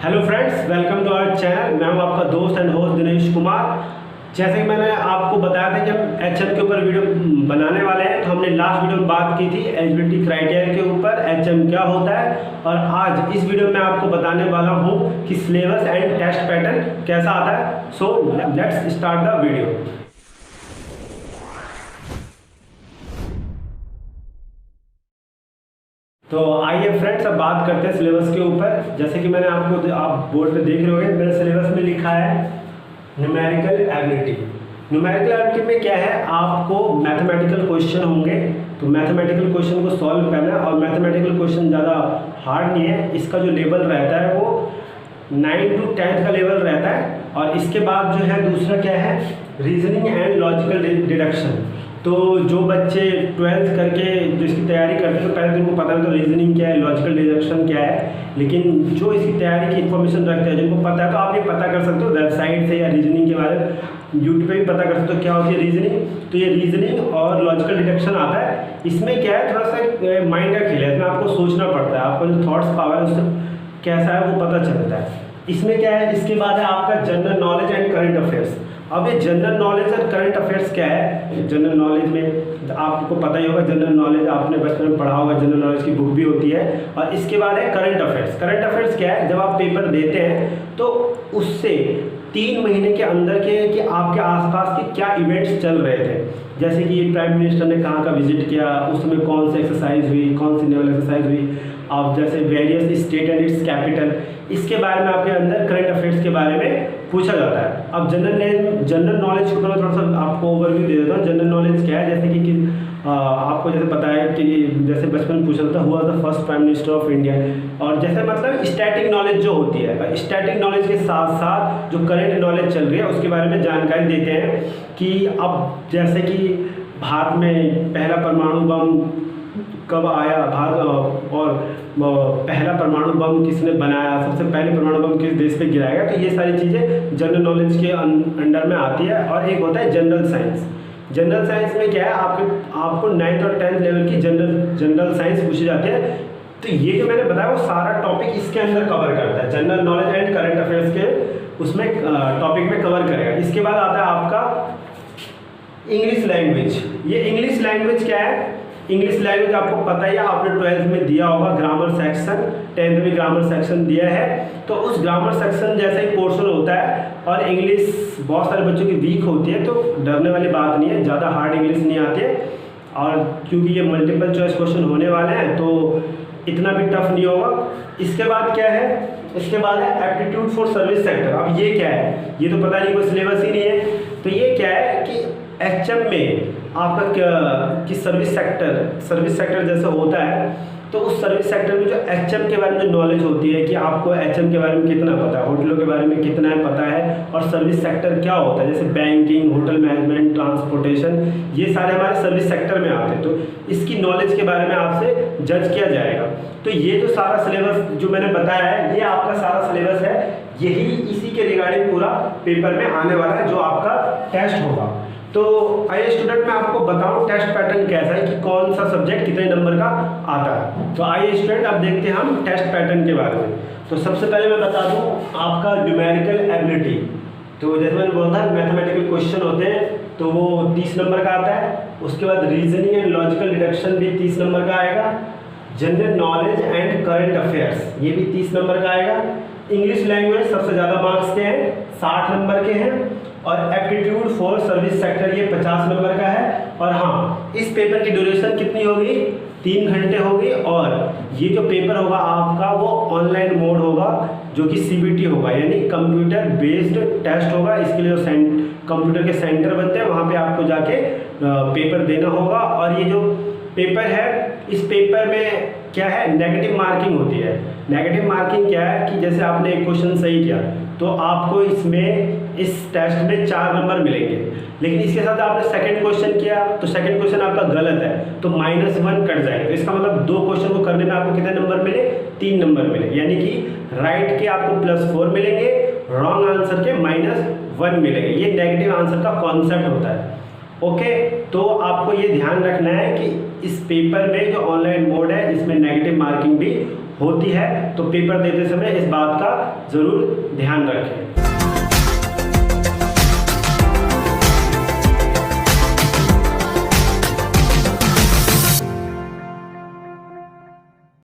Hello friends, welcome to our channel. मैं हूं आपका दोस्त एंड होस्ट दिनेश कुमार। जैसे कि मैंने आपको बताया था कि हम एचएम के ऊपर वीडियो बनाने वाले हैं, तो हमने लास्ट वीडियो में बात की थी एलिजिबिलिटी क्राइटेरिया के ऊपर, एचएम क्या होता है। और आज इस वीडियो में आपको बताने वाला हूं कि सिलेबस एंड टेस्ट पैटर्न कैसा आता है। So let's start the video. तो आइए फ्रेंड्स, अब बात करते हैं सिलेबस के ऊपर। जैसे कि मैंने आप बोर्ड पे देख रहे होंगे, मेरे सिलेबस में लिखा है न्यूमेरिकल एबिलिटी। न्यूमेरिकल एबिलिटी में क्या है, आपको मैथमेटिकल क्वेश्चन होंगे, तो मैथमेटिकल क्वेश्चन को सॉल्व करना है। और मैथमेटिकल क्वेश्चन ज़्यादा हार्ड नहीं है, इसका जो लेवल रहता है वो 9 to 10 का लेवल रहता है। और इसके बाद जो है दूसरा क्या है, रीजनिंग एंड लॉजिकल डिडक्शन। तो जो बच्चे 12th करके जो इसकी तैयारी करते हैं, तो पहले तो उनको पता है तो रीजनिंग क्या है, लॉजिकल डिडक्शन क्या है। लेकिन जो इसकी तैयारी की इन्फॉर्मेशन रखते हैं, जिनको पता है, तो आप ये पता कर सकते हो वेबसाइट से या रीजनिंग के बारे में यूट्यूब पे भी पता कर सकते हो क्या होती है रीजनिंग। तो ये रीजनिंग और लॉजिकल डिडक्शन आता है। इसमें क्या है, थोड़ा सा माइंड का खेल है, इसमें आपको सोचना पड़ता है, आपका जो थॉट्स पावर है उससे कैसा है वो पता चलता है। इसमें क्या है, इसके बाद है आपका general knowledge and current affairs. अब ये जनरल नॉलेज और करंट अफेयर्स क्या है, जनरल नॉलेज में आपको पता ही होगा, जनरल नॉलेज आपने बचपन में पढ़ा होगा, जनरल नॉलेज की बुक भी होती है। और इसके बाद है करंट अफेयर्स। करंट अफेयर्स क्या है, जब आप पेपर देते हैं तो उससे 3 महीने के अंदर के कि आपके आसपास के क्या इवेंट्स चल रहे थे। जैसे कि प्राइम मिनिस्टर ने कहाँ का विजिट किया, उस समय कौन सी एक्सरसाइज हुई, कौन सी नेवल एक्सरसाइज हुई, आप जैसे various state and it's capital, इसके बारे में आपके अंदर करंट अफेयर्स के बारे में पूछा जाता है। अब जनरल नॉलेज के ऊपर मैं थोड़ा सा आपको ओवरव्यू दे देता हूँ। जनरल नॉलेज क्या है, जैसे कि आपको जैसे पता है कि जैसे बचपन में पूछा था हुआ the first prime minister of India. और जैसे मतलब स्टैटिक नॉलेज जो होती है, स्टैटिक नॉलेज के साथ साथ जो करंट नॉलेज चल रही है उसके बारे में जानकारी देते हैं कि अब जैसे कि भारत में पहला परमाणु बम कब आया, भारत और पहला परमाणु बम किसने बनाया, सबसे पहले परमाणु बम किस देश पे गिराया गया। तो ये सारी चीज़ें जनरल नॉलेज के अंडर में आती है। और एक होता है जनरल साइंस। जनरल साइंस में क्या है, आपको 9th और 10th लेवल की जनरल साइंस पूछी जाती है। तो ये जो मैंने बताया वो सारा टॉपिक इसके अंदर कवर करता है, general knowledge and current affairs के उसमें टॉपिक में कवर करेगा। इसके बाद आता है आपका इंग्लिश लैंग्वेज। ये इंग्लिश लैंग्वेज क्या है, इंग्लिश लैंग्वेज आपको पता ही है, आपने 12th में दिया होगा ग्रामर सेक्शन, 10th में ग्रामर सेक्शन दिया है। तो उस ग्रामर सेक्शन जैसा ही पोर्शन होता है। और इंग्लिश बहुत सारे बच्चों की वीक होती है, तो डरने वाली बात नहीं है, ज़्यादा हार्ड इंग्लिश नहीं आती है। और क्योंकि ये मल्टीपल चॉइस क्वेश्चन होने वाले हैं तो इतना भी टफ नहीं होगा। इसके बाद क्या है, इसके बाद है एप्टीट्यूड फॉर सर्विस सेक्टर। अब ये क्या है, ये तो पता नहीं, कोई सिलेबस ही नहीं है। तो ये क्या है कि एचएम में आपका कि सर्विस सेक्टर जैसा होता है, तो उस सर्विस सेक्टर में जो एचएम के बारे में नॉलेज होती है कि आपको एचएम के बारे में कितना पता है, होटलों के बारे में कितना है पता है, और सर्विस सेक्टर क्या होता है, जैसे बैंकिंग, होटल मैनेजमेंट, ट्रांसपोर्टेशन, ये सारे हमारे सर्विस सेक्टर में आते हैं। तो इसकी नॉलेज के बारे में आपसे जज किया जाएगा। तो ये जो सारा सिलेबस जो मैंने बताया है, ये आपका सारा सिलेबस है, यही इसी के रिगार्डिंग पूरा पेपर में आने वाला है जो आपका टेस्ट होगा। तो आइए स्टूडेंट, मैं आपको बताऊं टेस्ट पैटर्न कैसा है कि कौन सा सब्जेक्ट कितने नंबर का आता है। तो आइए स्टूडेंट, अब देखते हैं हम टेस्ट पैटर्न के बारे में। तो सबसे पहले मैं बता दूं आपका न्यूमेरिकल एबिलिटी। तो जैसे मैंने बोला था मैथमेटिकल क्वेश्चन होते हैं तो वो 30 नंबर का आता है। उसके बाद रीजनिंग एंड लॉजिकल डिडक्शन भी 30 नंबर का आएगा। General knowledge and current affairs ये भी 30 नंबर का आएगा। इंग्लिश लैंग्वेज सबसे ज़्यादा मार्क्स के हैं, 60 नंबर के हैं। और एप्टीट्यूड फॉर सर्विस सेक्टर ये 50 नंबर का है। और हाँ, इस पेपर की ड्यूरेशन कितनी होगी, 3 घंटे होगी। और ये जो पेपर होगा आपका वो ऑनलाइन मोड होगा, जो कि सीबीटी होगा, यानी कंप्यूटर बेस्ड टेस्ट होगा। इसके लिए जो कंप्यूटर के सेंटर बनते हैं वहाँ पे आपको जाके पेपर देना होगा। और ये जो पेपर है, इस पेपर में क्या है, नेगेटिव मार्किंग होती है। नेगेटिव मार्किंग क्या है कि जैसे आपने एक क्वेश्चन सही किया तो आपको इसमें इस टेस्ट में 4 नंबर मिलेंगे। लेकिन इसके साथ आपने सेकंड क्वेश्चन किया तो सेकंड क्वेश्चन आपका गलत है तो -1 कट जाएगा। तो इसका मतलब 2 क्वेश्चन को करने में आपको कितने नंबर मिले, 3 नंबर मिले। यानी कि राइट के आपको +4 मिलेंगे, रॉन्ग आंसर के -1 मिलेंगे। ये नेगेटिव आंसर का कॉन्सेप्ट होता है। ओके, तो आपको ये ध्यान रखना है कि इस पेपर में जो ऑनलाइन मोड है इसमें नेगेटिव मार्किंग भी होती है, तो पेपर देते समय इस बात का ज़रूर ध्यान रखें।